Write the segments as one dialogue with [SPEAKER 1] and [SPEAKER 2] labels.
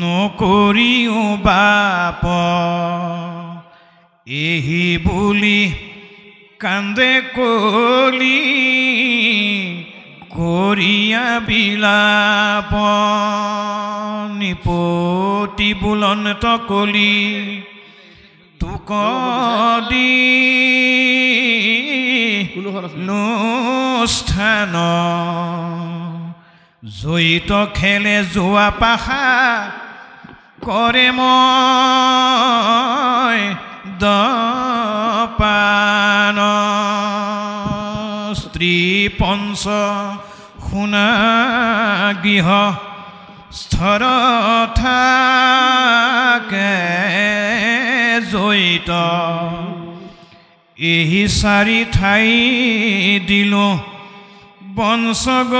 [SPEAKER 1] নকৰিও বাপ এহি বুলি কান্দে কলি কৰিয়া বিলাপ নিপতি বুলন্ত কলি তোক দি অনুষ্ঠান জয়িত খেলে যোৱা পাখা কৰে মই দপান স্ত্ৰী পঞ্চ শুনা গৃহ স্থৰ থাকে জয়িত এই চাৰি ঠাই দিলো বংশগ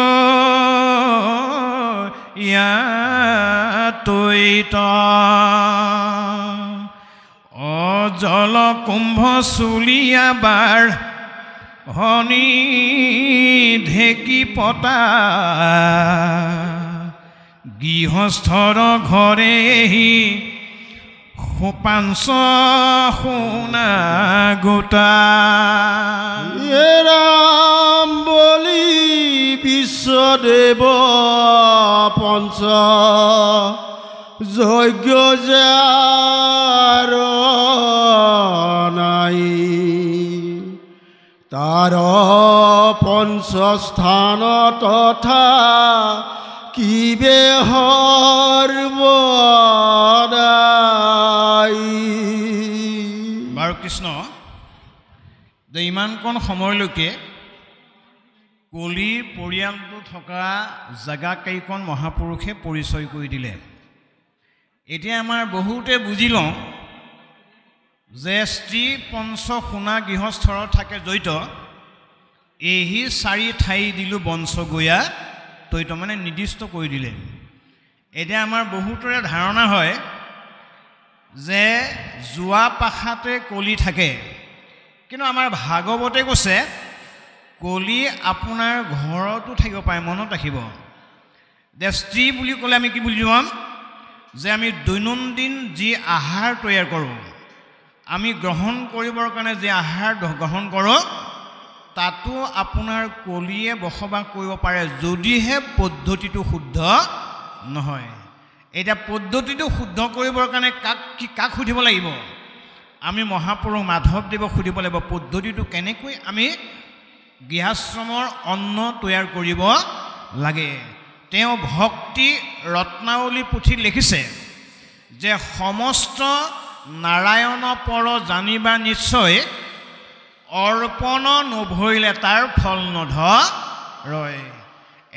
[SPEAKER 1] ইয়াতৈত অজল কুম্ভ চুলীয়া বাৰ হনি ঢেকি পতা গৃহস্থৰ ঘৰেহি পাঞ্চ শুনা গোটা
[SPEAKER 2] ৰাম বলি বিশ্বদেৱ পঞ্চ যজ্ঞ যাৰ নাই তাৰ পঞ্চস্থান তথা কি বেহৰ বদাই।
[SPEAKER 1] বাৰু কৃষ্ণ যে ইমানকণ সময়লৈকে কলিৰ পৰিয়ালটো থকা জেগাকেইখন মহাপুৰুষে পৰিচয় কৰি দিলে। এতিয়া আমাৰ বহুতে বুজি লওঁ যে স্ত্ৰী পঞ্চ শুনা গৃহস্থৰত থাকে জড়িত এই চাৰি ঠাই দিলোঁ বংশগয়া তৈত মানে নিৰ্দিষ্ট কৰি দিলে। এতিয়া আমাৰ বহুতৰে ধাৰণা হয় যে যোৱা পাখাতে কলি থাকে, কিন্তু আমাৰ ভাগৱতে কৈছে কলি আপোনাৰ ঘৰতো থাকিব পাৰে। মনত ৰাখিব যে স্ত্ৰী বুলি ক'লে আমি কি বুলি যাম যে আমি দৈনন্দিন যি আহাৰ তৈয়াৰ কৰোঁ, আমি গ্ৰহণ কৰিবৰ কাৰণে যি আহাৰ গ্ৰহণ কৰোঁ তাতো আপোনাৰ কলিয়ে বসবাস কৰিব পাৰে যদিহে পদ্ধতিটো শুদ্ধ নহয়। এতিয়া পদ্ধতিটো শুদ্ধ কৰিবৰ কাৰণে কাক সুধিব লাগিব? আমি মহাপুৰুষ মাধৱদেৱক সুধিব লাগিব পদ্ধতিটো কেনেকৈ আমি গৃহাশ্ৰমৰ অন্ন তৈয়াৰ কৰিব লাগে। তেওঁ ভক্তি ৰত্নাৱলী পুথিত লিখিছে যে সমস্ত নাৰায়ণ পৰ জানিবা নিশ্চয় অৰ্পণ নভৰিলে তাৰ ফল নধৰয়।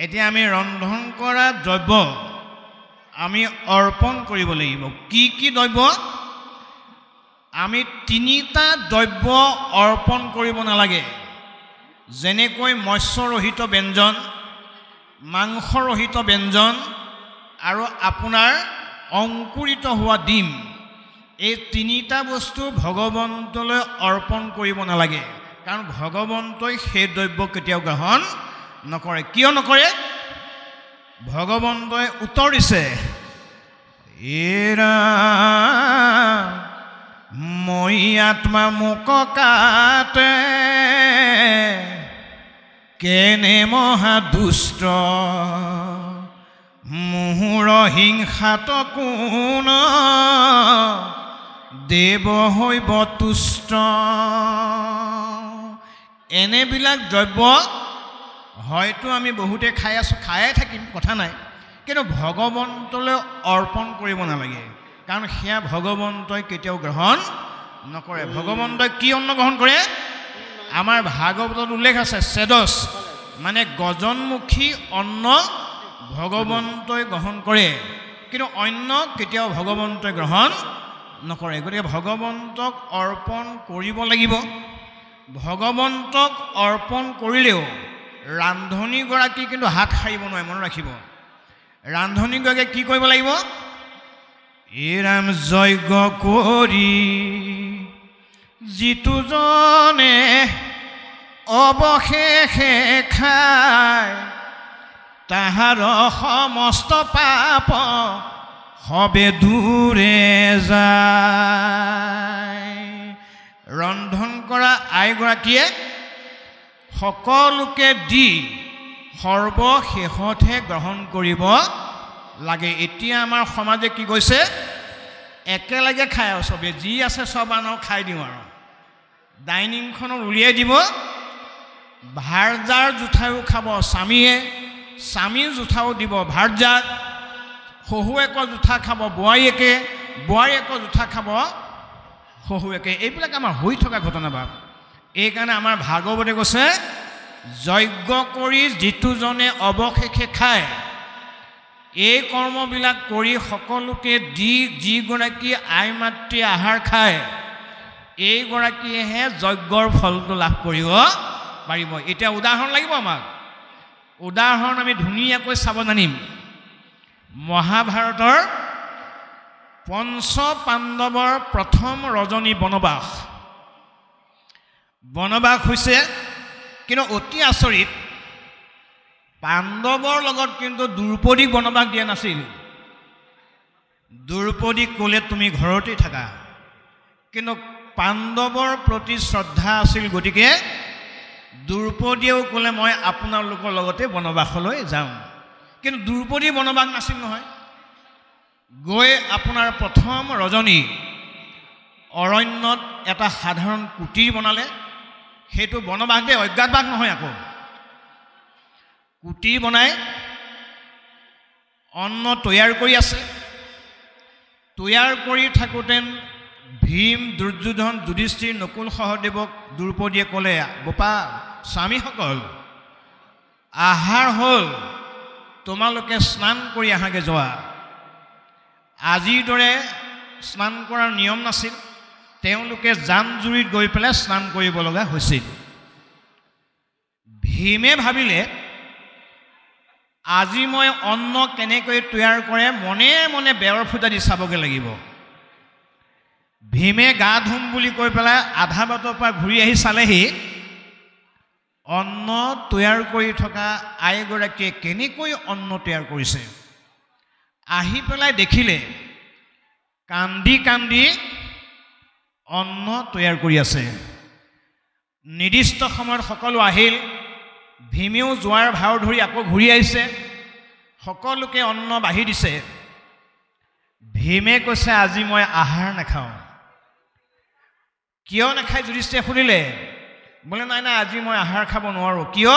[SPEAKER 1] এতিয়া আমি ৰন্ধন কৰা দ্ৰব্য আমি অৰ্পণ কৰিব লাগিব। কি কি দ্ৰব্য? আমি তিনিটা দ্ৰব্য অৰ্পণ কৰিব নালাগে, যেনেকৈ মৎস্যৰহিত ব্যঞ্জন, মাংসৰহিত ব্যঞ্জন আৰু আপোনাৰ অংকুৰিত হোৱা ডিম। এই তিনিটা বস্তু ভগৱন্তলৈ অৰ্পণ কৰিব নালাগে, কাৰণ ভগৱন্তই সেই দ্ৰব্য কেতিয়াও গ্ৰহণ নকৰে। কিয় নকৰে? ভগৱন্তই উত্তৰ দিছে এৰা মই আত্মা মোক কাটে কেনে মহা দুষ্ট মোহৰ হিংসাত কোন দেৱ হৈব তুষ্ট। এনেবিলাক দ্ৰব্য হয়তো আমি বহুতে খায়ে থাকিম, কথা নাই, কিন্তু ভগৱন্তলৈ অৰ্পণ কৰিব নালাগে, কাৰণ সেয়া ভগৱন্তই কেতিয়াও গ্ৰহণ নকৰে। ভগৱন্তই কি অন্ন গ্ৰহণ কৰে? আমাৰ ভাগৱতত উল্লেখ আছে চেদস মানে গজনমুখী অন্ন ভগৱন্তই গ্ৰহণ কৰে, কিন্তু অন্য কেতিয়াও ভগৱন্তই গ্ৰহণ নকৰে। গতিকে ভগৱন্তক অৰ্পণ কৰিব লাগিব। ভগৱন্তক অৰ্পণ কৰিলেও ৰান্ধনীগৰাকী কিন্তু হাত সাৰিব নোৱাৰে, মনত ৰাখিব। ৰান্ধনীগৰাকীয়ে কি কৰিব লাগিব? এৰাম যজ্ঞ কৰি যিটো জনে অৱশেষে খায় তাহাৰ সমস্ত পাপ হবে দূৰে যায়। ৰন্ধন কৰা আইগৰাকীয়ে সকলোকে দি সৰ্বশেষতহে গ্ৰহণ কৰিব লাগে। এতিয়া আমাৰ সমাজে কি কৈছে, একেলগে খায় আৰু চবেই যি আছে চব আনক খাই দিওঁ আৰু ডাইনিংখনত উলিয়াই দিব। ভাৰ্জাৰ জোঠাইও খাব স্বামীয়ে, স্বামীৰ জোঠাও দিব ভাৰ্জাক, শহুৱেকৰ জোঠা খাব বোৱাৰীয়েকে, বোৱাৰীয়েকৰ জোঠা খাব শহুৱেকে। এইবিলাক আমাৰ হৈ থকা ঘটনা ভাৱ। এইকাৰণে আমাৰ ভাগৱতে কৈছে, যজ্ঞ কৰি যিটোজনে অৱশেষে খায়, এই কৰ্মবিলাক কৰি সকলোকে দি যিগৰাকী আই মাতৃ আহাৰ খায়, এইগৰাকীয়েহে যজ্ঞৰ ফলটো লাভ কৰিব পাৰিব। এতিয়া উদাহৰণ লাগিব আমাক, উদাহৰণ আমি ধুনীয়াকৈ চাব জানিম। মহাভাৰতৰ পঞ্চ পাণ্ডৱৰ প্ৰথম ৰজনী বনবাস। বনবাস হৈছে কিন্তু অতি আচৰিত, পাণ্ডৱৰ লগত কিন্তু দ্ৰৌপদীক বনবাস দিয়া নাছিল। দ্ৰৌপদীক ক'লে তুমি ঘৰতেই থাকা, কিন্তু পাণ্ডৱৰ প্ৰতি শ্ৰদ্ধা আছিল, গতিকে দ্ৰৌপদীয়েও ক'লে মই আপোনালোকৰ লগতে বনবাসলৈ যাওঁ। কিন্তু দ্ৰৌপদী বনবাস নাছিল নহয়। গৈ আপোনাৰ প্ৰথম ৰজনী অৰণ্যত এটা সাধাৰণ কুটিৰ বনালে। সেইটো বনবাস দেই, অজ্ঞাতবাস নহয়। আকৌ কুটিৰ বনাই অন্ন তৈয়াৰ কৰি আছে। তৈয়াৰ কৰি থাকোঁতে ভীম, দুৰ্যোধন, যুধিষ্ঠিৰ, নকুল সহদেৱক দ্ৰৌপদীয়ে ক'লে, বোপা স্বামীসকল, আহাৰ হ'ল, তোমালোকে স্নান কৰি আহাগে যোৱা। আজিৰ দৰে স্নান কৰাৰ নিয়ম নাছিল। তেওঁলোকে জান জুৰিত গৈ পেলাই স্নান কৰিব লগা হৈছিল। ভীমে ভাবিলে, আজি মই অন্ন কেনেকৈ তৈয়াৰ কৰে মনে মনে বেৰৰ ফুটা দি চাবগৈ লাগিব। ভীমে গা ধুম বুলি কৈ পেলাই আধা বাটৰ পৰা ঘূৰি আহি চালেহি, অন্ন তৈয়াৰ কৰি থকা আইগৰাকীয়ে কেনেকৈ অন্ন তৈয়াৰ কৰিছে। আহি পেলাই দেখিলে কান্দি কান্দি অন্ন তৈয়াৰ কৰি আছে। নিৰ্দিষ্ট সময়ত সকলো আহিল। ভীমেও যোৱাৰ ভাও ধৰি আকৌ ঘূৰি আহিছে। সকলোকে অন্ন বাঢ়ি দিছে। ভীমে কৈছে, আজি মই আহাৰ নাখাওঁ। কিয় নাখায় যুধিষ্ঠিৰে সুধিলে। বোলে নাই নাই, আজি মই আহাৰ খাব নোৱাৰোঁ। কিয়?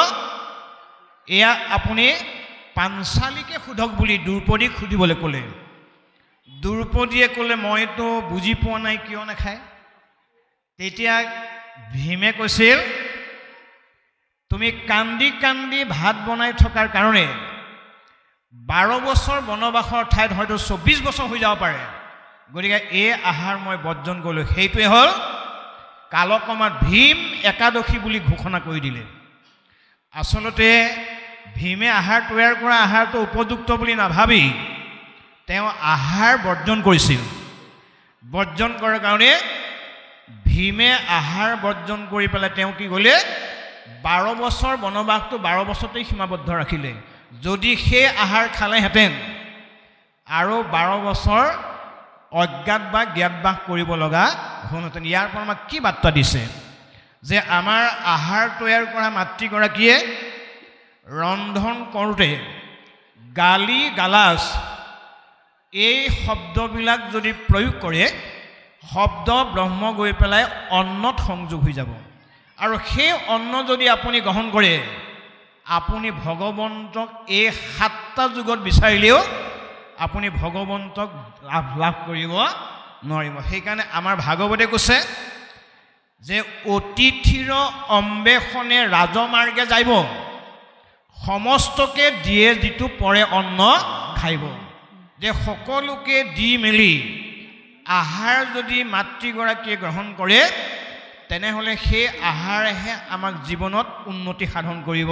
[SPEAKER 1] এয়া আপুনি পাঞ্চালীকে সোধক বুলি দ্ৰৌপদীক সুধিবলৈ ক'লে। দ্ৰৌপদীয়ে ক'লে, মইতো বুজি পোৱা নাই কিয় নাখায়। তেতিয়া ভীমে কৈছিল, তুমি কান্দি কান্দি ভাত বনাই থকাৰ কাৰণে 12 বছৰ বনবাসৰ ঠাইত হয়তো 24 বছৰ হৈ যাব পাৰে। গতিকে এই আহাৰ মই বৰ্জন কৰিলোঁ। সেইটোৱে হ'ল কালক্ৰমত ভীম একাদশী বুলি ঘোষণা কৰি দিলে। আচলতে ভীমে আহাৰ তৈয়াৰ কৰা আহাৰটো উপযুক্ত বুলি নাভাবি তেওঁ আহাৰ বৰ্জন কৰিছিল। বৰ্জন কৰাৰ কাৰণে ভীমে আহাৰ বৰ্জন কৰি পেলাই তেওঁ কি কৰিলে, 12 বছৰ বনবাসটো 12 বছৰতেই সীমাবদ্ধ ৰাখিলে। যদি সেই আহাৰ খালেহেঁতেন আৰু 12 বছৰ অজ্ঞাত বা জ্ঞাতবাস কৰিব লগা হ'লহেঁতেন। ইয়াৰ পৰা আমাক কি বাৰ্তা দিছে যে আমাৰ আহাৰ তৈয়াৰ কৰা মাতৃগৰাকীয়ে ৰন্ধন কৰোঁতে গালি গালাজ এই শব্দবিলাক যদি প্ৰয়োগ কৰে, শব্দ ব্ৰহ্ম গৈ পেলাই অন্নত সংযোগ হৈ যাব। আৰু সেই অন্ন যদি আপুনি গ্ৰহণ কৰে, আপুনি ভগৱন্তক এই 7টা যুগত বিচাৰিলেও আপুনি ভগৱন্তক লাভ কৰিব নোৱাৰিব। সেইকাৰণে আমাৰ ভাগৱতে কৈছে যে অতিথিৰ অম্বেষণে ৰাজমাৰ্গে যাব, সমস্তকে দিয়ে যিটো পৰে অন্ন খাইব। যে সকলোকে দি মেলি আহাৰ যদি মাতৃগৰাকীয়ে গ্ৰহণ কৰে, তেনেহ'লে সেই আহাৰেহে আমাক জীৱনত উন্নতি সাধন কৰিব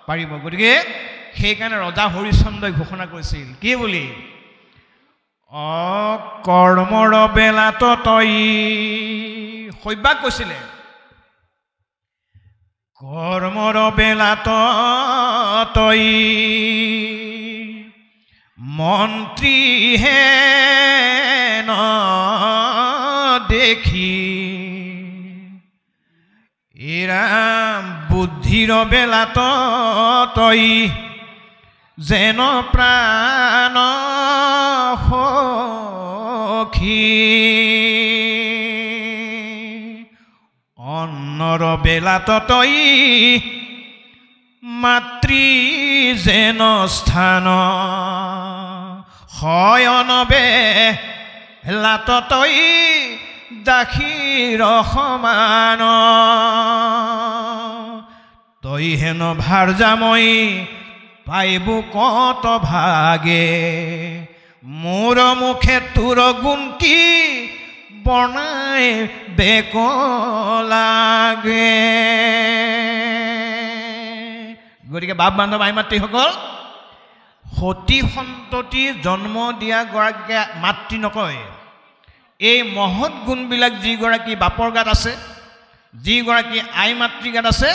[SPEAKER 1] পাৰিব। গতিকে সেইকাৰণে ৰজা হৰিশ্চন্দ্ৰই ঘোষণা কৰিছিল কি বুলি, অকৰ্মৰ বেলাত তই সব্যাক কৈছিলে, কৰ্মৰ বেলাত তই মন্ত্ৰীহে ন দেখি এৰাম বুদ্ধিৰ বেলাত তই যেন প্ৰাণ সখী অন্নৰ বেলাত তই মাতৃ যেন স্থান শয়ন বেলাত তই দাসীৰ সমান তই হেন ভাৰ্যাময় পাইব কত ভাগে মোৰ মুখে তোৰ গুণ কি বনাই বেক লাগে গতিকে বাপ বান্ধৱ আই মাতৃসকল সতী সন্ততি জন্ম দিয়া গৰাকীকে মাতৃ নকয় এই মহৎ গুণবিলাক যিগৰাকী বাপৰ গাত আছে যিগৰাকী আই মাতৃ গাত আছে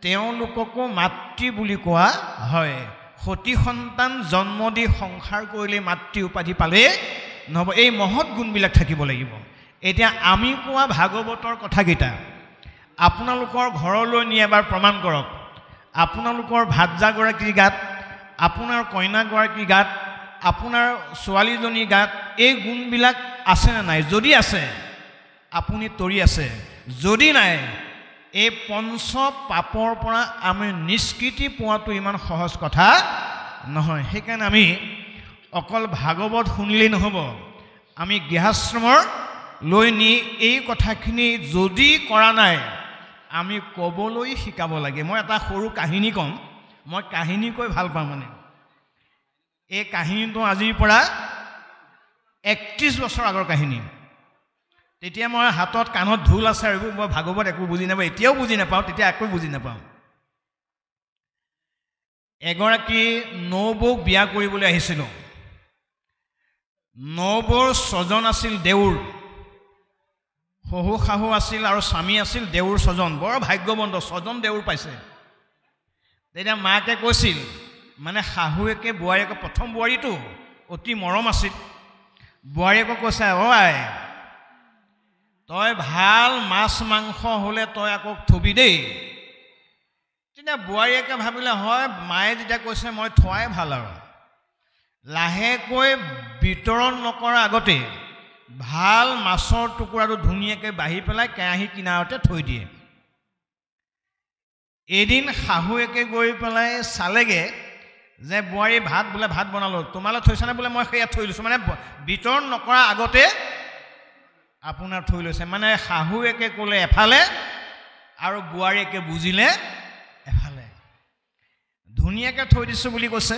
[SPEAKER 1] তেওঁলোককো মাতৃ বুলি কোৱা হয় সতী সন্তান জন্ম দি সংসাৰ কৰিলে মাতৃ উপাধি পালে নহ'ব এই মহৎ গুণবিলাক থাকিব লাগিব এতিয়া আমি কোৱা ভাগৱতৰ কথাকেইটা আপোনালোকৰ ঘৰলৈ নি এবাৰ প্ৰমাণ কৰক আপোনালোকৰ ভাৰ্যাগৰাকীৰ গাত আপোনাৰ কইনাগৰাকীৰ গাত আপোনাৰ ছোৱালীজনীৰ গাত এই গুণবিলাক আছেনে নাই যদি আছে আপুনি তৰি আছে যদি নাই এই পঞ্চ পাপৰ পৰা আমি নিষ্কৃতি পোৱাটো ইমান সহজ কথা নহয় সেইকাৰণে আমি অকল ভাগৱত শুনিলেই নহ'ব আমি গৃহাশ্ৰমৰ লৈ নি এই কথাখিনি যদি কৰা নাই আমি ক'বলৈ শিকাব লাগে মই এটা সৰু কাহিনী ক'ম মই কাহিনী কৈ ভাল পাওঁ মানে এই কাহিনীটো আজিৰ পৰা 31 বছৰ আগৰ কাহিনী তেতিয়া মই হাতত কাণত ঢোল আছে আৰু মই ভাগৱত একো বুজি নাপাওঁ এতিয়াও বুজি নাপাওঁ তেতিয়া একো বুজি নাপাওঁ এগৰাকী নবৌক বিয়া কৰিবলৈ আহিছিলোঁ নবৌৰ ছজন আছিল দেউৰ শহু শাহু আছিল আৰু স্বামী আছিল দেউৰ ছজন বৰ ভাগ্যৱন্ত ছজন দেউৰ পাইছে তেতিয়া মাকে কৈছিল মানে শাহুৱেকে বোৱাৰীয়েকে প্ৰথম বোৱাৰীটো অতি মৰম আছিল বোৱাৰীয়েকক কৈছে অ' আই তই ভাল মাছ মাংস হ'লে তই আকৌ থবি দেই তেতিয়া বোৱাৰীয়েকে ভাবিলে হয় মায়ে যেতিয়া কৈছে মই থোৱাই ভাল আৰু লাহেকৈ বিতৰণ নকৰাৰ আগতে ভাল মাছৰ টুকুৰাটো ধুনীয়াকৈ বাঢ়ি পেলাই কেৰাহী কিনাৰতে থৈ দিয়ে এদিন শাহুৱেকে গৈ পেলাই চালেগৈ যে বোৱাৰী ভাত বোলে ভাত বনালোঁ তোমালৈ থৈছেনে বোলে মই সেয়া থৈ লৈছোঁ মানে বিতৰণ নকৰাৰ আগতে আপোনাৰ থৈ লৈছে মানে শাহুৱেকে ক'লে এফালে আৰু বোৱাৰীয়েকে বুজিলে এফালে ধুনীয়াকৈ থৈ দিছোঁ বুলি কৈছে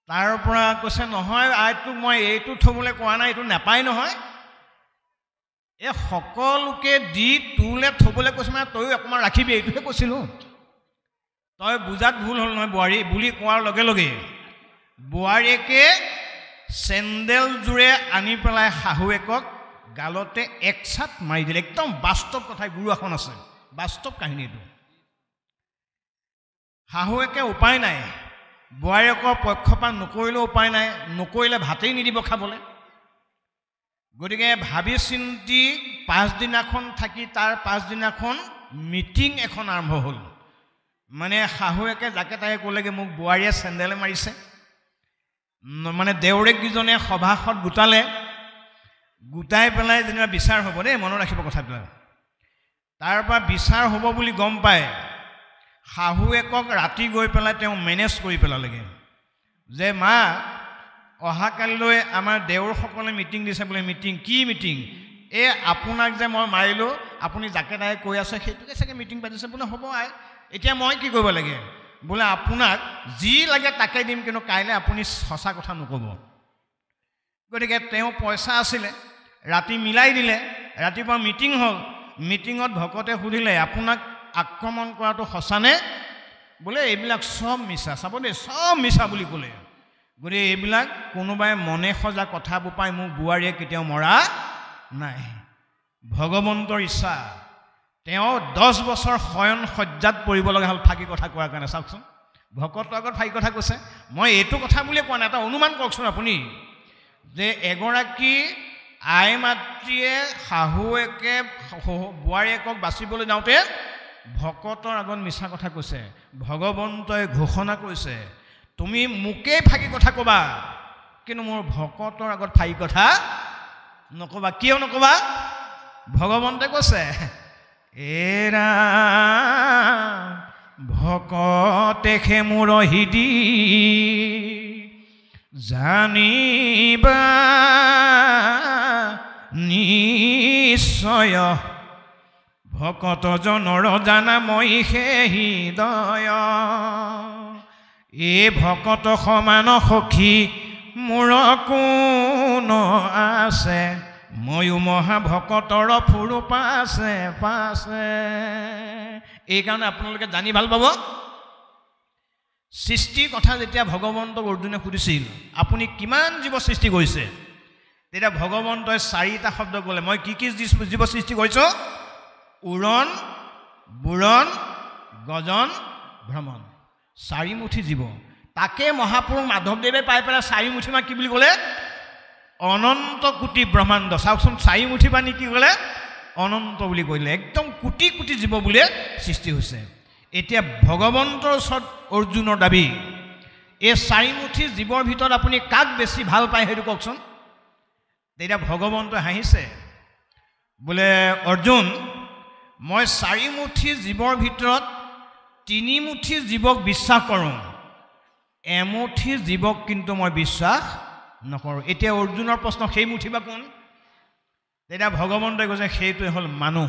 [SPEAKER 1] তাৰ পৰা কৈছে নহয় আইটোক মই এইটো থ'বলৈ কোৱা নাই এইটো নাপায় নহয় এই সকলোকে দি তোলে থ'বলৈ কৈছে মানে তয়ো অকণমান ৰাখিবি এইটোহে কৈছিলোঁ তই বুজাত ভুল হ'ল নহয় বোৱাৰী বুলি কোৱাৰ লগে লগে বোৱাৰীয়েকে চেণ্ডেলযোৰে আনি পেলাই শাহুৱেকক গালতে এক চাট মাৰি দিলে একদম বাস্তৱ কথা গুৰু এখন আছে বাস্তৱ কাহিনীটো শাহুৱেকে উপায় নাই বোৱাৰীয়েকৰ পক্ষপাত নকৰিলেও উপায় নাই নকৰিলে ভাতেই নিদিব খাবলৈ গতিকে ভাবি চিন্তি পাঁচদিনাখন থাকি তাৰ পাঁচদিনাখন মিটিং এখন আৰম্ভ হ'ল মানে শাহুৱেকে যাকে তাকে ক'লেগৈ মোক বোৱাৰীয়ে চেণ্ডেলে মাৰিছে মানে দেউৰেককেইজনে সভাসদ গোটালে গোটাই পেলাই যেনিবা বিচাৰ হ'ব দেই মনত ৰাখিব কথাবিলাক তাৰ পৰা বিচাৰ হ'ব বুলি গম পায় শাহুৱেকক ৰাতি গৈ পেলাই তেওঁ মেনেজ কৰি পেলালেগৈ যে মা অহাকালিলৈ আমাৰ দেউৰসকলে মিটিং দিছে বোলে মিটিং কি মিটিং এই আপোনাক যে মই মাৰিলোঁ আপুনি যাকে তাকে কৈ আছে সেইটোকে চাগে মিটিং পাতিছে বোলে হ'ব আই এতিয়া মই কি কৰিব লাগে বোলে আপোনাক যি লাগে তাকে দিম কিন্তু কাইলৈ আপুনি সঁচা কথা নক'ব গতিকে তেওঁ পইচা আছিলে ৰাতি মিলাই দিলে ৰাতিপুৱা মিটিং হ'ল মিটিঙত ভকতে সুধিলে আপোনাক আক্ৰমণ কৰাটো সঁচানে বোলে এইবিলাক সব মিছা চাব দেই সব মিছা বুলি ক'লে গতিকে এইবিলাক কোনোবাই মনে সজা কথাবোৰ পাই মোক বোৱাৰীয়ে কেতিয়াও মৰা নাই ভগৱন্তৰ ইচ্ছা তেওঁ 10 বছৰ শয়ন সজ্জাত পৰিব লগা হ'ল ফাঁকি কথা কোৱাৰ কাৰণে। চাওকচোন, ভকতৰ আগত ফাঁকি কথা কৈছে। মই এইটো কথা বুলিয়ে কোৱা নাই, এটা অনুমান কৰকচোন আপুনি, যে এগৰাকী আই মাতৃয়ে শাহুৱেকে বোৱাৰীয়েকক বাচিবলৈ যাওঁতে ভকতৰ আগত মিছা কথা কৈছে। ভগৱন্তই ঘোষণা কৰিছে, তুমি মোকেই ফাঁকি কথা ক'বা, কিন্তু মোৰ ভকতৰ আগত ফাঁকি কথা নক'বা। কিয় নক'বা? ভগৱন্তই কৈছে, এৰা ভকতেহে মোৰ হৃদি জানিবা নিশ্চয়, ভকতজনৰ জানা মই হে হৃদয়। এই ভকত সমান সখী মোৰ কোন আছে, ময়ো মহাভকতৰ ফুৰু পাছে পাছে। এইকাৰণে আপোনালোকে জানি ভাল পাব, সৃষ্টিৰ কথা যেতিয়া ভগৱন্তক অৰ্জুনে সুধিছিল আপুনি কিমান জীৱ সৃষ্টি কৰিছে, তেতিয়া ভগৱন্তই 4টা শব্দ ক'লে। মই কি কি জীৱ সৃষ্টি কৰিছোঁ? উৰণ, বুৰণ, গজন, ভ্ৰমণ। 4 মুঠি জীৱ। তাকে মহাপুৰুষ মাধৱদেৱে পাই পেলাই 4 মুঠি মান কি বুলি ক'লে? অনন্ত কোটি ব্ৰহ্মাণ্ড। চাওকচোন, 4 মুঠি পানী কি ক'লে? অনন্ত বুলি কৈলে। একদম কোটি কোটি জীৱ বুলিয়ে সৃষ্টি হৈছে। এতিয়া ভগৱন্তৰ ওচৰত অৰ্জুনৰ দাবী, এই 4 মুঠি জীৱৰ ভিতৰত আপুনি কাক বেছি ভাল পায় সেইটো কওকচোন। তেতিয়া ভগৱন্তই হাঁহিছে, বোলে অৰ্জুন, মই 4 মুঠি জীৱৰ ভিতৰত 3 মুঠি জীৱক বিশ্বাস কৰোঁ, এমুঠি জীৱক কিন্তু মই বিশ্বাস নকৰোঁ। এতিয়া অৰ্জুনৰ প্ৰশ্ন, সেই মুঠি বা কোন? তেতিয়া ভগৱন্তই কৈছে, সেইটোৱে হ'ল মানুহ।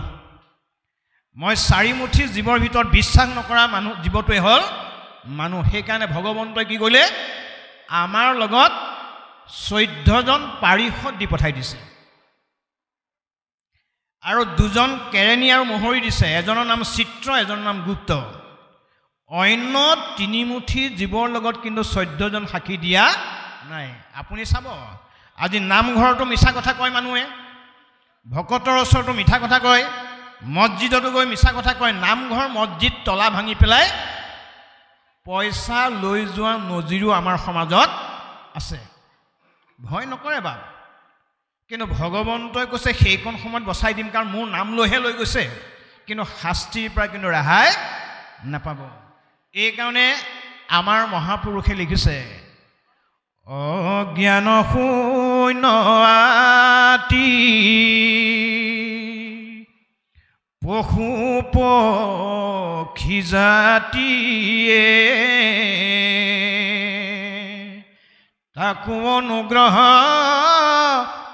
[SPEAKER 1] মই 4 মুঠি জীৱৰ ভিতৰত বিশ্বাস নকৰা মানুহ জীৱটোৱে হ'ল মানুহ। সেইকাৰণে ভগৱন্তই কি কৰিলে? আমাৰ লগত 14জন পাৰিষদ দি পঠাই দিছে, আৰু 2জন কেৰেণী আৰু মহৰী দিছে। এজনৰ নাম চিত্ৰ, এজনৰ নাম গুপ্ত। অন্য 3 মুঠি জীৱৰ লগত কিন্তু 14জন সাক্ষী দিয়া নাই। আপুনি চাব, আজি নামঘৰতো মিছা কথা কয় মানুহে, ভকতৰ ওচৰতো মিঠা কথা কয়, মছজিদতো গৈ মিছা কথা কয়। নামঘৰ মছজিদ তলা ভাঙি পেলাই পইচা লৈ যোৱা নজিৰো আমাৰ সমাজত আছে। ভয় নকৰে বাপ, কিন্তু ভগৱন্তই কৈছে সেইখন সময়ত বচাই দিম, কাৰণ মোৰ নাম লৈহে লৈ গৈছে, কিন্তু শাস্তিৰ পৰা কিন্তু ৰেহাই নাপাব। এইকাৰণে আমাৰ মহাপুৰুষে লিখিছে, অজ্ঞান শূন্য আতি পশু পক্ষী জাতিয়ে, তাকো অনুগ্ৰহ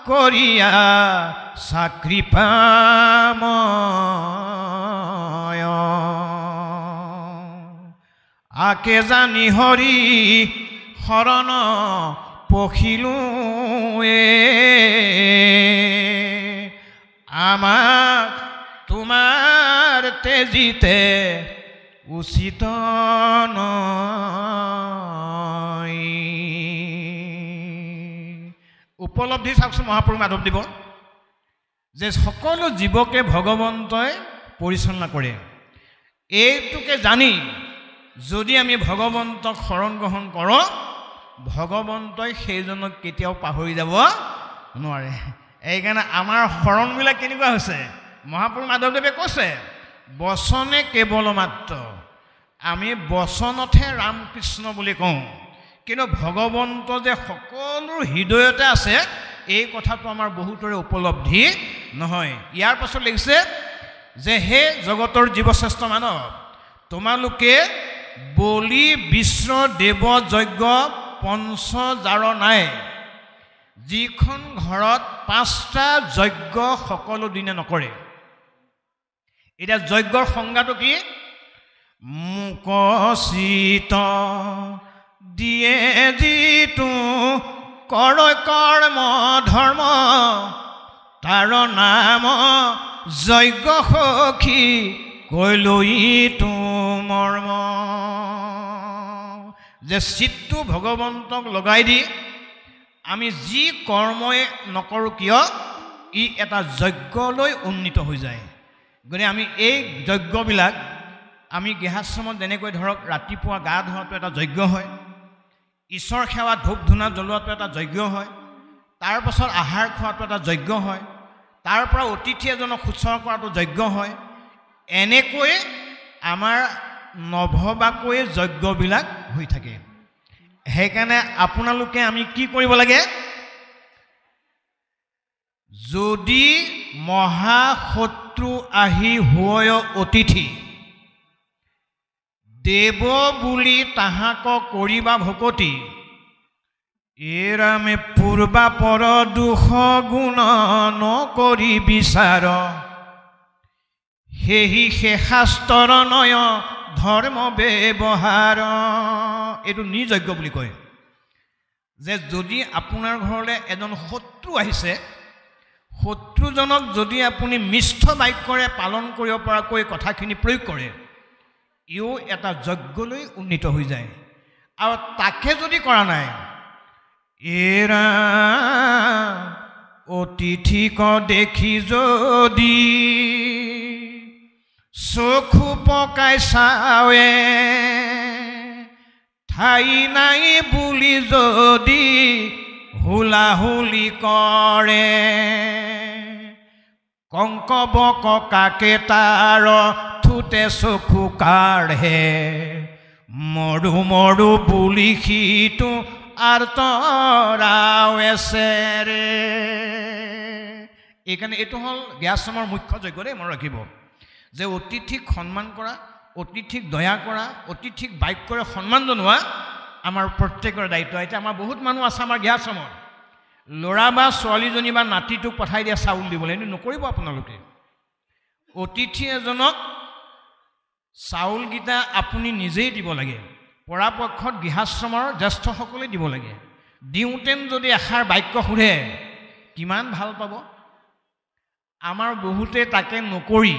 [SPEAKER 1] কৰিয়া চাকৃপাময়, আকে জানি হৰি শৰণ পখিলোৱে, আমাক তোমাৰ তেজিতে উচিত নয়। উপলব্ধি চাওকচোন মহাপুৰুষ মাধৱদেৱ, যে সকলো জীৱকে ভগৱন্তই পৰিচালনা কৰে। এইটোকে জানি যদি আমি ভগৱন্তক শৰণ গ্ৰহণ কৰোঁ, ভগৱন্তই সেইজনক কেতিয়াও পাহৰি যাব নোৱাৰে। এইকাৰণে আমাৰ শৰণবিলাক কেনেকুৱা হৈছে? মহাপুৰুষ মাধৱদেৱে কৈছে, বচনে কেৱল মাত্ৰ। আমি বচনতহে ৰামকৃষ্ণ বুলি কওঁ, কিন্তু ভগৱন্ত যে সকলো হৃদয়তে আছে, এই কথাটো আমাৰ বহুতৰে উপলব্ধি নহয়। ইয়াৰ পাছত লিখিছে যে, হে জগতৰ জীৱশ্ৰেষ্ঠ মানৱ, তোমালোকে বলি বিশ্ব দেৱ যজ্ঞ পঞ্চজাৰ নাই, যিখন ঘৰত 5টা যজ্ঞ সকলো দিনে নকৰে। এতিয়া যজ্ঞৰ সংজ্ঞাটো কি? মুকচিত দিয়ে যিটো কৰ কৰ্ম ধৰ্ম, তাৰ নাম যজ্ঞ সখী কৈলৈতো মৰ্ম। যে চিত্তটো ভগৱন্তক লগাই দি আমি যি কৰ্মই নকৰোঁ কিয়, ই এটা যজ্ঞলৈ উন্নীত হৈ যায়। গতিকে আমি এই যজ্ঞবিলাক আমি গৃহাশ্ৰমত যেনেকৈ ধৰক ৰাতিপুৱা গা ধোৱাটো এটা যজ্ঞ হয়, ঈশ্বৰ সেৱা ধূপ ধূনা জ্বলোৱাটো এটা যজ্ঞ হয়, তাৰ পাছত আহাৰ খোৱাটো এটা যজ্ঞ হয়, তাৰ পৰা অতিথি এজনক শুশ্ৰূষা কৰাটো যজ্ঞ হয়। এনেকৈ আমাৰ নভবাকৈ যজ্ঞবিলাক হৈ থাকে। সেইকাৰণে আপোনালোকে আমি কি কৰিব লাগে, যদি মহাশত্ৰু আহি হয় অতিথি দেৱ বুলি তাহাক কৰিবা ভকতি, এৰামে পূৰ্বা পৰ দুখ গুণ নকৰি বিচাৰ, সেহি সে শাস্ত্ৰ নয় ধৰ্ম ব্যৱহাৰ। এইটো নিৰ্যজ্ঞ বুলি কয় যে যদি আপোনাৰ ঘৰলৈ এজন শত্ৰু আহিছে, শত্ৰুজনক যদি আপুনি মিষ্ঠ বাক্যৰে পালন কৰিব পৰাকৈ কথাখিনি প্ৰয়োগ কৰে, ইও এটা যজ্ঞলৈ উন্নীত হৈ যায়। আৰু তাকে যদি কৰা নাই, এৰা অতিথিক দেখি যদি চকু পকাই চাৱে, ঠাই নাই বুলি যদি হুলাহুলি কৰে, কংকব ককাকে তাৰ ঠুতে চকু কাঢ়ে, মৰু মৰু বুলি সিটো আৰ্তৰাৱেছে ৰে। এইকাৰণে এইটো হ'ল গৃহাশ্ৰমৰ মুখ্য যজ্ঞ দেই, মনত ৰাখিব যে অতিথিক সন্মান কৰা, অতিথিক দয়া কৰা, অতিথিক বাক্যৰে সন্মান জনোৱা আমাৰ প্ৰত্যেকৰ দায়িত্ব। এতিয়া আমাৰ বহুত মানুহ আছে আমাৰ গৃহাশ্ৰমত, ল'ৰা বা ছোৱালীজনী বা নাতিটোক পঠাই দিয়ে চাউল দিবলৈ। এইটো নকৰিব আপোনালোকে। অতিথি এজনক চাউলকেইটা আপুনি নিজেই দিব লাগে, পৰাপক্ষত গৃহাশ্ৰমৰ জ্যেষ্ঠসকলে দিব লাগে। দিওঁতেন যদি এষাৰ বাক্য সোধে কিমান ভাল পাব। আমাৰ বহুতে তাকে নকৰি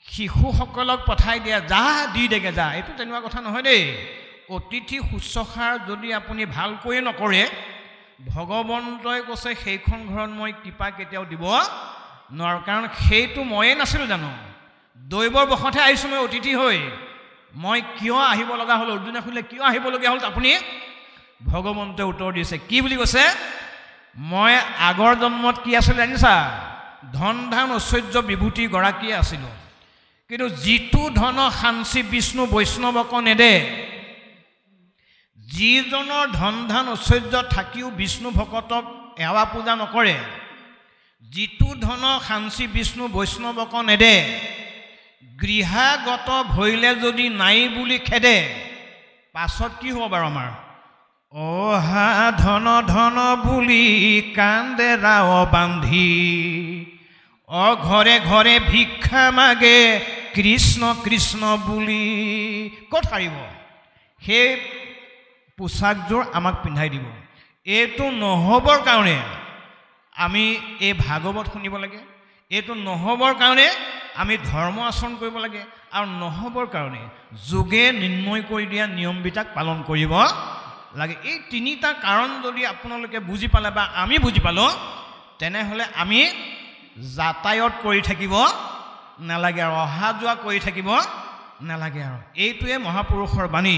[SPEAKER 1] শিশুসকলক পঠাই দিয়া, যা দি দেগে যা। এইটো তেনেকুৱা কথা নহয় দেই। অতিথি শুশ্ৰূষাৰ যদি আপুনি ভালকৈয়ে নকৰে, ভগৱন্তই কৈছে সেইখন ঘৰত মই কৃপা কেতিয়াও দিব নোৱাৰোঁ। কাৰণ সেইটো ময়ে নাছিলোঁ জানো, দৈৱৰ বশতহে আহিছোঁ মই অতিথি হৈ। মই কিয় আহিব লগা হ'ল, অৰ্জুনে সুধিলে কিয় আহিবলগীয়া হ'ল, আপুনি ভগৱন্তই উত্তৰ দিছে কি বুলি কৈছে, মই আগৰ জন্মত কি আছিলোঁ জানিছা, ধন ধান ঐশ্বৰ্য বিভূতি গৰাকীয়ে আছিলোঁ, কিন্তু যিটো ধন সাঞ্চি বিষ্ণু বৈষ্ণৱক নেদে, যিজনৰ ধন ধান ঐশ্বৰ্য থাকিও বিষ্ণু ভকতক সেৱা পূজা নকৰে, যিটো ধন সাঞ্চি বিষ্ণু বৈষ্ণৱক নেদে, গৃহাগত ভৰিলে যদি নাই বুলি খেদে, পাছত কি হ'ব বাৰু আমাৰ, অহা ধন ধন বুলি কান্দে ৰাও বান্ধি, ঘৰে ঘৰে ভিক্ষা মাগে কৃষ্ণ কৃষ্ণ বুলি। ক'ত হাৰিব? সেই পোচাকযোৰ আমাক পিন্ধাই দিব। এইটো নহ'বৰ কাৰণে আমি এই ভাগৱত শুনিব লাগে, এইটো নহ'বৰ কাৰণে আমি ধৰ্ম আচৰণ কৰিব লাগে, আৰু নহ'বৰ কাৰণে যোগে নিৰ্ণয় কৰি দিয়া নিয়মবিলাক পালন কৰিব লাগে। এই তিনিটা কাৰণ যদি আপোনালোকে বুজি পালে বা আমি বুজি পালোঁ, তেনেহ'লে আমি যাতায়ত কৰি থাকিব নালাগে আৰু অহা যোৱা কৰি থাকিব নালাগে। আৰু এইটোৱে মহাপুৰুষৰ বাণী।